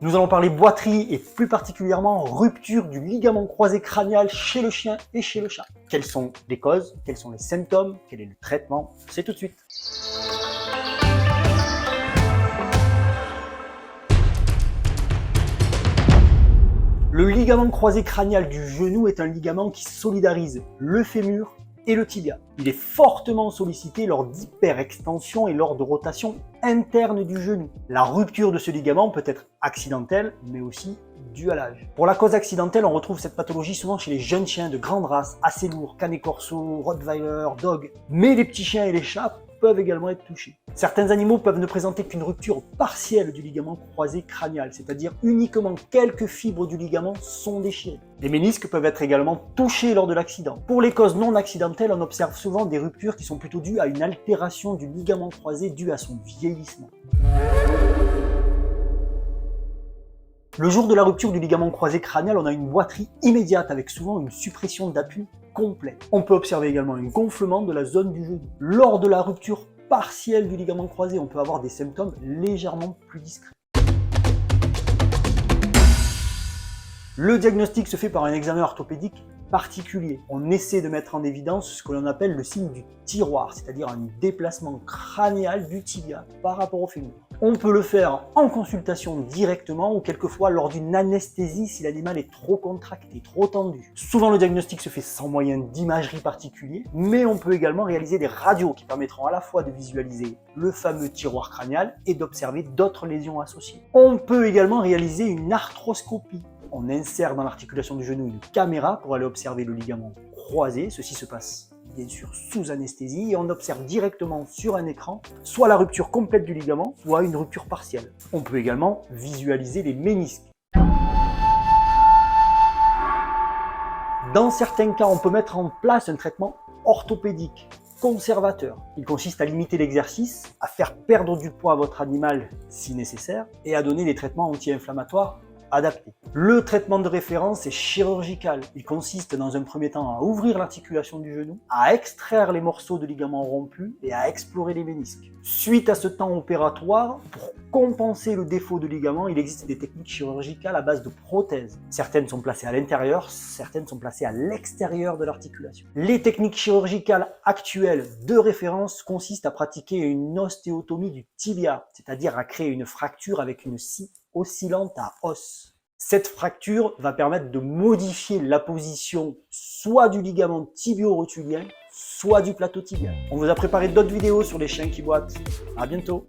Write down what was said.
Nous allons parler boiterie et plus particulièrement rupture du ligament croisé crânial chez le chien et chez le chat. Quelles sont les causes? Quels sont les symptômes? Quel est le traitement? C'est tout de suite. Le ligament croisé crânial du genou est un ligament qui solidarise le fémur et le tibia. Il est fortement sollicité lors d'hyperextension et lors de rotation interne du genou. La rupture de ce ligament peut être accidentelle, mais aussi due à l'âge. Pour la cause accidentelle, on retrouve cette pathologie souvent chez les jeunes chiens de grande race, assez lourds, Canet Corso, Rottweiler, Dog. Mais les petits chiens et les chats peuvent également être touchés. Certains animaux peuvent ne présenter qu'une rupture partielle du ligament croisé crânial, c'est-à-dire uniquement quelques fibres du ligament sont déchirées. Les ménisques peuvent être également touchés lors de l'accident. Pour les causes non accidentelles, on observe souvent des ruptures qui sont plutôt dues à une altération du ligament croisé due à son vieillissement. Le jour de la rupture du ligament croisé crânial, on a une boiterie immédiate avec souvent une suppression d'appui complète. On peut observer également un gonflement de la zone du genou. Lors de la rupture partielle du ligament croisé, on peut avoir des symptômes légèrement plus discrets. Le diagnostic se fait par un examen orthopédique particulier. On essaie de mettre en évidence ce que l'on appelle le signe du tiroir, c'est-à-dire un déplacement crânial du tibia par rapport au fémur. On peut le faire en consultation directement ou quelquefois lors d'une anesthésie si l'animal est trop contracté, trop tendu. Souvent le diagnostic se fait sans moyen d'imagerie particulier, mais on peut également réaliser des radios qui permettront à la fois de visualiser le fameux tiroir crânial et d'observer d'autres lésions associées. On peut également réaliser une arthroscopie. On insère dans l'articulation du genou une caméra pour aller observer le ligament croisé. Ceci se passe bien sûr sous anesthésie et on observe directement sur un écran soit la rupture complète du ligament, soit une rupture partielle. On peut également visualiser les ménisques. Dans certains cas, on peut mettre en place un traitement orthopédique conservateur. Il consiste à limiter l'exercice, à faire perdre du poids à votre animal si nécessaire et à donner des traitements anti-inflammatoires adapté. Le traitement de référence est chirurgical. Il consiste dans un premier temps à ouvrir l'articulation du genou, à extraire les morceaux de ligaments rompus et à explorer les ménisques. Suite à ce temps opératoire, pour compenser le défaut de ligament, il existe des techniques chirurgicales à base de prothèses. Certaines sont placées à l'intérieur, certaines sont placées à l'extérieur de l'articulation. Les techniques chirurgicales actuelles de référence consistent à pratiquer une ostéotomie du tibia, c'est-à-dire à créer une fracture avec une scie oscillante à os. Cette fracture va permettre de modifier la position soit du ligament tibio-rotulien, soit du plateau tibial. On vous a préparé d'autres vidéos sur les chiens qui boitent. À bientôt.